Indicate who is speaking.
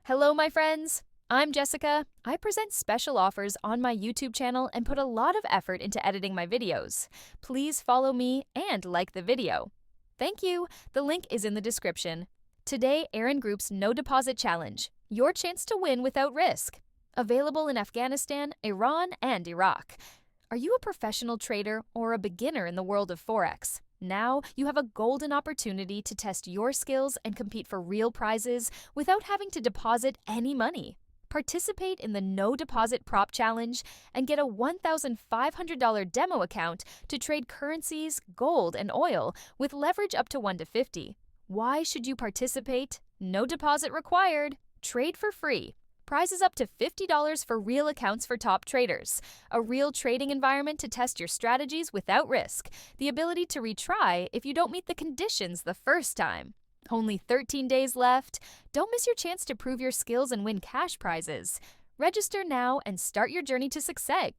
Speaker 1: Hello, my friends. I'm Jessica. I present special offers on my YouTube channel and put a lot of effort into editing my videos. Please follow me and like the video. Thank you. The link is in the description. Today, Aaron Group's No Deposit Challenge. Your chance to win without risk. Available in Afghanistan, Iran, and Iraq. Are you a professional trader or a beginner in the world of Forex? Now you have a golden opportunity to test your skills and compete for real prizes without having to deposit any money. Participate in the No Deposit Prop Challenge and get a $1,500 demo account to trade currencies, gold, and oil with leverage up to 1 to 50. Why should you participate? No deposit required. Trade for free. Prizes up to $50 for real accounts for top traders. A real trading environment to test your strategies without risk. The ability to retry if you don't meet the conditions the first time. Only 13 days left. Don't miss your chance to prove your skills and win cash prizes. Register now and start your journey to success.